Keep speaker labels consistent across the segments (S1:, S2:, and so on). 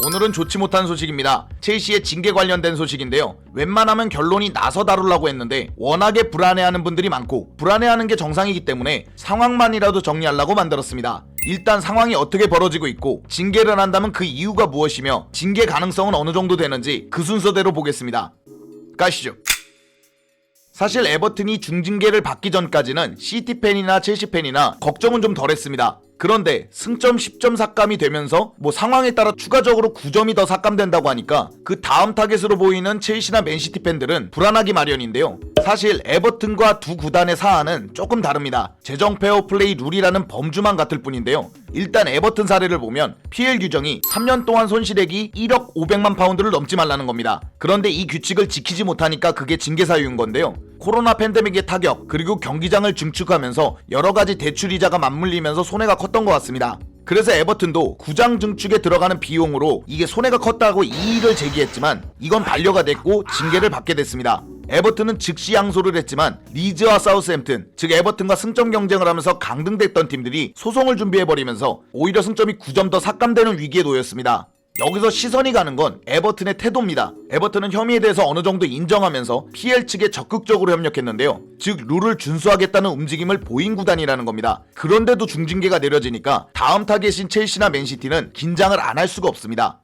S1: 오늘은 좋지 못한 소식입니다. 첼시의 징계 관련된 소식인데요. 웬만하면 결론이 나서 다루려고 했는데 워낙에 불안해하는 분들이 많고 불안해하는 게 정상이기 때문에 상황만이라도 정리하려고 만들었습니다. 일단 상황이 어떻게 벌어지고 있고 징계를 한다면 그 이유가 무엇이며 징계 가능성은 어느 정도 되는지 그 순서대로 보겠습니다. 가시죠. 사실 에버튼이 중징계를 받기 전까지는 시티 팬이나 첼시 팬이나 걱정은 좀 덜했습니다. 그런데 승점 10점 삭감이 되면서 상황에 따라 추가적으로 9점이 더 삭감된다고 하니까 그 다음 타겟으로 보이는 첼시나 맨시티 팬들은 불안하기 마련인데요. 사실 에버튼과 두 구단의 사안은 조금 다릅니다. 재정 페어플레이 룰이라는 범주만 같을 뿐인데요. 일단 에버튼 사례를 보면 PL 규정이 3년 동안 손실액이 1억 500만 파운드를 넘지 말라는 겁니다. 그런데 이 규칙을 지키지 못하니까 그게 징계 사유인 건데요. 코로나 팬데믹의 타격 그리고 경기장을 증축하면서 여러가지 대출이자가 맞물리면서 손해가 컸던 것 같습니다. 그래서 에버튼도 구장 증축에 들어가는 비용으로 이게 손해가 컸다고 이의를 제기했지만 이건 반려가 됐고 징계를 받게 됐습니다. 에버튼은 즉시 양소를 했지만 리즈와 사우스햄튼, 즉 에버튼과 승점 경쟁을 하면서 강등됐던 팀들이 소송을 준비해버리면서 오히려 승점이 9점 더 삭감되는 위기에 놓였습니다. 여기서 시선이 가는 건 에버튼의 태도입니다. 에버튼은 혐의에 대해서 어느 정도 인정하면서 PL 측에 적극적으로 협력했는데요. 즉 룰을 준수하겠다는 움직임을 보인 구단이라는 겁니다. 그런데도 중징계가 내려지니까 다음 타겟인 첼시나 맨시티는 긴장을 안 할 수가 없습니다.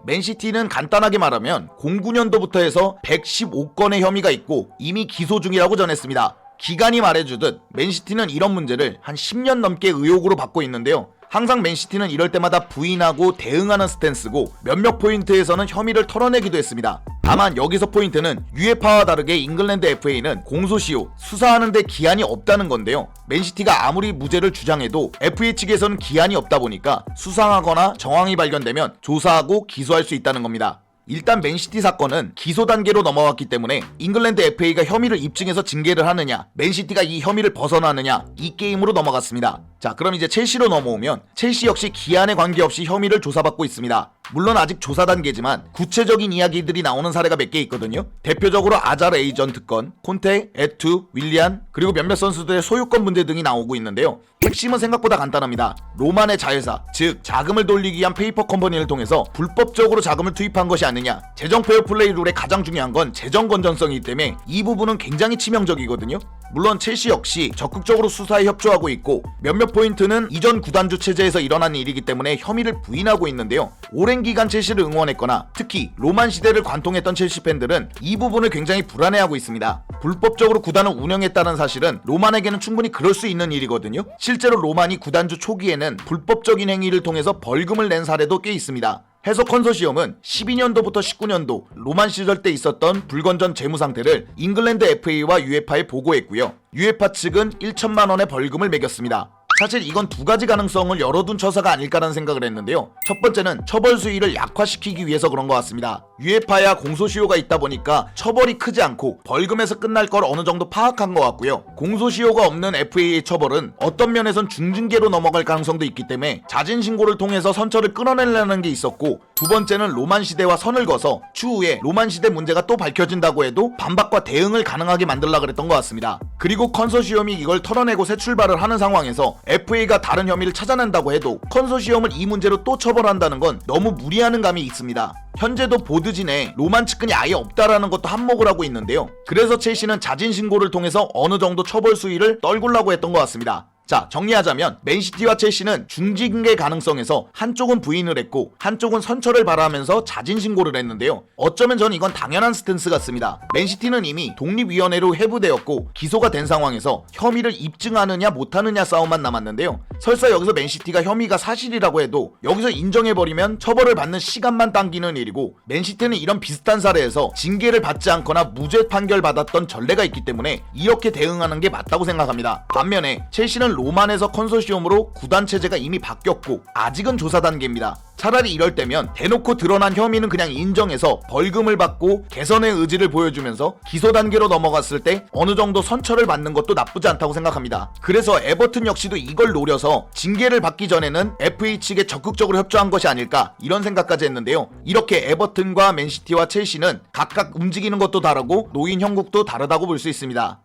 S1: 맨시티는 간단하게 말하면 09년도부터 해서 115건의 혐의가 있고 이미 기소 중이라고 전했습니다. 기간이 말해주듯 맨시티는 이런 문제를 한 10년 넘게 의혹으로 받고 있는데요. 항상 맨시티는 이럴 때마다 부인하고 대응하는 스탠스고 몇몇 포인트에서는 혐의를 털어내기도 했습니다. 다만 여기서 포인트는 UEFA와 다르게 잉글랜드 FA는 공소시효, 수사하는데 기한이 없다는 건데요. 맨시티가 아무리 무죄를 주장해도 FA 측에서는 기한이 없다 보니까 수상하거나 정황이 발견되면 조사하고 기소할 수 있다는 겁니다. 일단 맨시티 사건은 기소 단계로 넘어왔기 때문에 잉글랜드 FA가 혐의를 입증해서 징계를 하느냐, 맨시티가 이 혐의를 벗어나느냐, 이 게임으로 넘어갔습니다. 자, 그럼 이제 첼시로 넘어오면 첼시 역시 기한에 관계없이 혐의를 조사받고 있습니다. 물론 아직 조사 단계지만 구체적인 이야기들이 나오는 사례가 몇 개 있거든요. 대표적으로 아자르 에이전트 건, 콘테, 에투, 윌리안, 그리고 몇몇 선수들의 소유권 문제 등이 나오고 있는데요. 핵심은 생각보다 간단합니다. 로만의 자회사, 즉 자금을 돌리기 위한 페이퍼 컴퍼니를 통해서 불법적으로 자금을 투입한 것이 아니냐. 재정 페어플레이 룰의 가장 중요한 건 재정 건전성이기 때문에 이 부분은 굉장히 치명적이거든요. 물론 첼시 역시 적극적으로 수사에 협조하고 있고 몇몇 포인트는 이전 구단주 체제에서 일어난 일이기 때문에 혐의를 부인하고 있는데요. 오랜 기간 첼시를 응원했거나 특히 로만 시대를 관통했던 첼시 팬들은 이 부분을 굉장히 불안해하고 있습니다. 불법적으로 구단을 운영했다는 사실은 로만에게는 충분히 그럴 수 있는 일이거든요. 실제로 로만이 구단주 초기에는 불법적인 행위를 통해서 벌금을 낸 사례도 꽤 있습니다. 해서 컨소시엄은 12년도부터 19년도 로만 시절 때 있었던 불건전 재무 상태를 잉글랜드 FA와 UEFA에 보고했고요. UEFA 측은 1천만 원의 벌금을 매겼습니다. 사실 이건 두 가지 가능성을 열어둔 처사가 아닐까라는 생각을 했는데요. 첫 번째는 처벌 수위를 약화시키기 위해서 그런 것 같습니다. UEFA야 공소시효가 있다 보니까 처벌이 크지 않고 벌금에서 끝날 걸 어느 정도 파악한 것 같고요. 공소시효가 없는 FA의 처벌은 어떤 면에선 중징계로 넘어갈 가능성도 있기 때문에 자진신고를 통해서 선처를 끊어내려는 게 있었고, 두 번째는 로만 시대와 선을 그어서 추후에 로만 시대 문제가 또 밝혀진다고 해도 반박과 대응을 가능하게 만들려고 그랬던 것 같습니다. 그리고 컨소시엄이 이걸 털어내고 새 출발을 하는 상황에서 FA가 다른 혐의를 찾아낸다고 해도 컨소시엄을 이 문제로 또 처벌한다는 건 너무 무리하는 감이 있습니다. 현재도 보드진 내 로만 측근이 아예 없다라는 것도 한몫을 하고 있는데요. 그래서 첼시는 자진신고를 통해서 어느 정도 처벌 수위를 떨구려고 했던 것 같습니다. 자, 정리하자면 맨시티와 첼시는 중징계 가능성에서 한쪽은 부인을 했고 한쪽은 선처를 바라면서 자진신고를 했는데요. 어쩌면 전 이건 당연한 스탠스 같습니다. 맨시티는 이미 독립위원회로 회부되었고 기소가 된 상황에서 혐의를 입증하느냐 못하느냐 싸움만 남았는데요. 설사 여기서 맨시티가 혐의가 사실이라고 해도 여기서 인정해버리면 처벌을 받는 시간만 당기는 일이고, 맨시티는 이런 비슷한 사례에서 징계를 받지 않거나 무죄 판결 받았던 전례가 있기 때문에 이렇게 대응하는 게 맞다고 생각합니다. 반면에 첼시는 로만에서 컨소시엄으로 구단 체제가 이미 바뀌었고 아직은 조사 단계입니다. 차라리 이럴 때면 대놓고 드러난 혐의는 그냥 인정해서 벌금을 받고 개선의 의지를 보여주면서 기소 단계로 넘어갔을 때 어느 정도 선처를 받는 것도 나쁘지 않다고 생각합니다. 그래서 에버튼 역시도 이걸 노려서 징계를 받기 전에는 FA 측에 적극적으로 협조한 것이 아닐까 이런 생각까지 했는데요. 이렇게 에버튼과 맨시티와 첼시는 각각 움직이는 것도 다르고 노인 형국도 다르다고 볼 수 있습니다.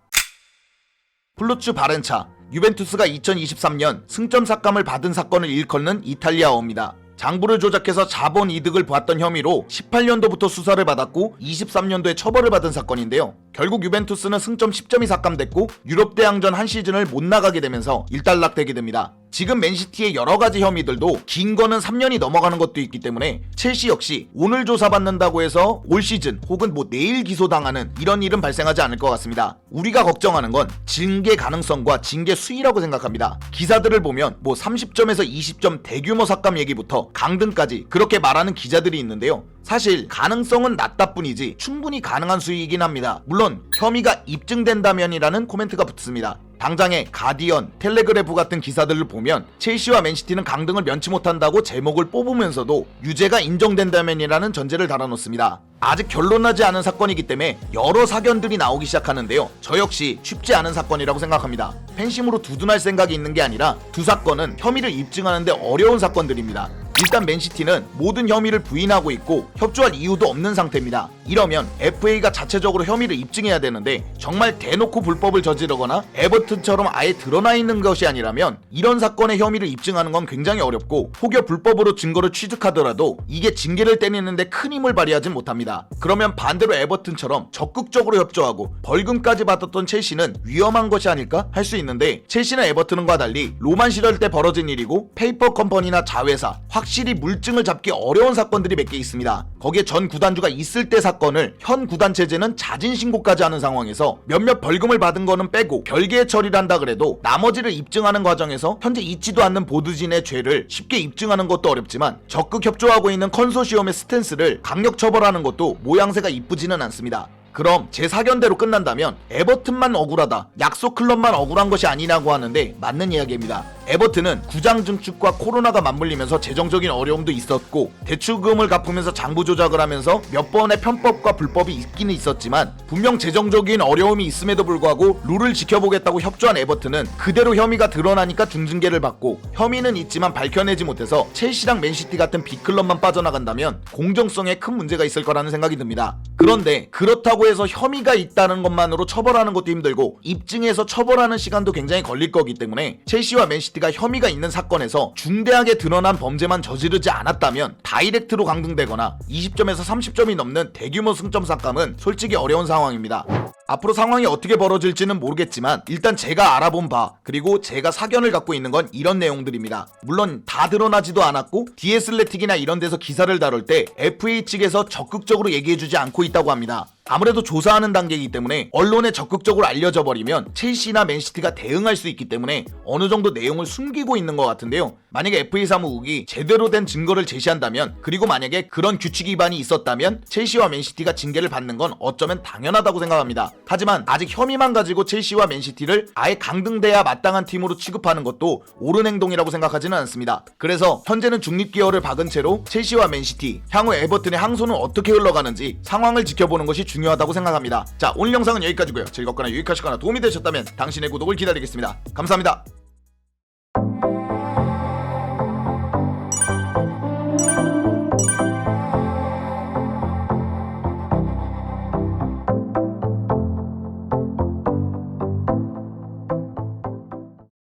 S1: 플루츠 바렌차, 유벤투스가 2023년 승점 삭감을 받은 사건을 일컫는 이탈리아어입니다. 장부를 조작해서 자본 이득을 보았던 혐의로 18년도부터 수사를 받았고 23년도에 처벌을 받은 사건인데요. 결국 유벤투스는 승점 10점이 삭감됐고 유럽 대항전 한 시즌을 못 나가게 되면서 일단락되게 됩니다. 지금 맨시티의 여러가지 혐의들도 긴 거는 3년이 넘어가는 것도 있기 때문에 첼시 역시 오늘 조사받는다고 해서 올 시즌 혹은 내일 기소당하는 이런 일은 발생하지 않을 것 같습니다. 우리가 걱정하는 건 징계 가능성과 징계 수위라고 생각합니다. 기사들을 보면 30점에서 20점 대규모 삭감 얘기부터 강등까지 그렇게 말하는 기자들이 있는데요. 사실 가능성은 낮다 뿐이지 충분히 가능한 수위이긴 합니다. 물론 혐의가 입증된다면이라는 코멘트가 붙습니다. 당장의 가디언, 텔레그래프 같은 기사들을 보면 첼시와 맨시티는 강등을 면치 못한다고 제목을 뽑으면서도 유죄가 인정된다면이라는 전제를 달아놓습니다. 아직 결론나지 않은 사건이기 때문에 여러 사견들이 나오기 시작하는데요. 저 역시 쉽지 않은 사건이라고 생각합니다. 팬심으로 두둔할 생각이 있는 게 아니라 두 사건은 혐의를 입증하는데 어려운 사건들입니다. 일단 맨시티는 모든 혐의를 부인하고 있고 협조할 이유도 없는 상태입니다. 이러면 FA가 자체적으로 혐의를 입증해야 되는데 정말 대놓고 불법을 저지르거나 에버튼처럼 아예 드러나 있는 것이 아니라면 이런 사건의 혐의를 입증하는 건 굉장히 어렵고 혹여 불법으로 증거를 취득하더라도 이게 징계를 때리는데 큰 힘을 발휘하진 못합니다. 그러면 반대로 에버튼처럼 적극적으로 협조하고 벌금까지 받았던 첼시는 위험한 것이 아닐까 할 수 있는데 첼시나 에버튼과 달리 로만 시절 때 벌어진 일이고 페이퍼 컴퍼니나 자회사 확실히 물증을 잡기 어려운 사건들이 몇 개 있습니다. 거기에 전 구단주가 있을 때 사건을 현 구단 체제는 자진 신고까지 하는 상황에서 몇몇 벌금을 받은 거는 빼고 별개의 처리를 한다 그래도 나머지를 입증하는 과정에서 현재 있지도 않는 보드진의 죄를 쉽게 입증하는 것도 어렵지만 적극 협조하고 있는 컨소시엄의 스탠스를 강력 처벌하는 것도 모양새가 이쁘지는 않습니다. 그럼 제 사견대로 끝난다면 에버튼만 억울하다, 약속 클럽만 억울한 것이 아니라고 하는데 맞는 이야기입니다. 에버튼은 구장 증축과 코로나가 맞물리면서 재정적인 어려움도 있었고 대출금을 갚으면서 장부 조작을 하면서 몇 번의 편법과 불법이 있기는 있었지만 분명 재정적인 어려움이 있음에도 불구하고 룰을 지켜보겠다고 협조한 에버튼은 그대로 혐의가 드러나니까 중징계를 받고 혐의는 있지만 밝혀내지 못해서 첼시랑 맨시티 같은 빅클럽만 빠져나간다면 공정성에 큰 문제가 있을 거라는 생각이 듭니다. 그런데 그렇다고 해서 혐의가 있다는 것만으로 처벌하는 것도 힘들고 입증해서 처벌하는 시간도 굉장히 걸릴 거기 때문에 첼시와 맨시티가 혐의가 있는 사건에서 중대하게 드러난 범죄만 저지르지 않았다면 다이렉트로 강등되거나 20점에서 30점이 넘는 대규모 승점 삭감은 솔직히 어려운 상황입니다. 앞으로 상황이 어떻게 벌어질지는 모르겠지만 일단 제가 알아본 바 그리고 제가 사견을 갖고 있는 건 이런 내용들입니다. 물론 다 드러나지도 않았고 디애슬레틱이나 이런 데서 기사를 다룰 때 FA 측에서 적극적으로 얘기해주지 않고 있다고 합니다. 아무래도 조사하는 단계이기 때문에 언론에 적극적으로 알려져 버리면 첼시나 맨시티가 대응할 수 있기 때문에 어느 정도 내용을 숨기고 있는 것 같은데요. 만약에 FA 사무국이 제대로 된 증거를 제시한다면 그리고 만약에 그런 규칙 위반이 있었다면 첼시와 맨시티가 징계를 받는 건 어쩌면 당연하다고 생각합니다. 하지만 아직 혐의만 가지고 첼시와 맨시티를 아예 강등돼야 마땅한 팀으로 취급하는 것도 옳은 행동이라고 생각하지는 않습니다. 그래서 현재는 중립기어를 박은 채로 첼시와 맨시티, 향후 에버튼의 항소는 어떻게 흘러가는지 상황을 지켜보는 것이 중요하다고 생각합니다. 자, 오늘 영상은 여기까지고요. 즐겁거나 유익하시거나 도움이 되셨다면 당신의 구독을 기다리겠습니다. 감사합니다.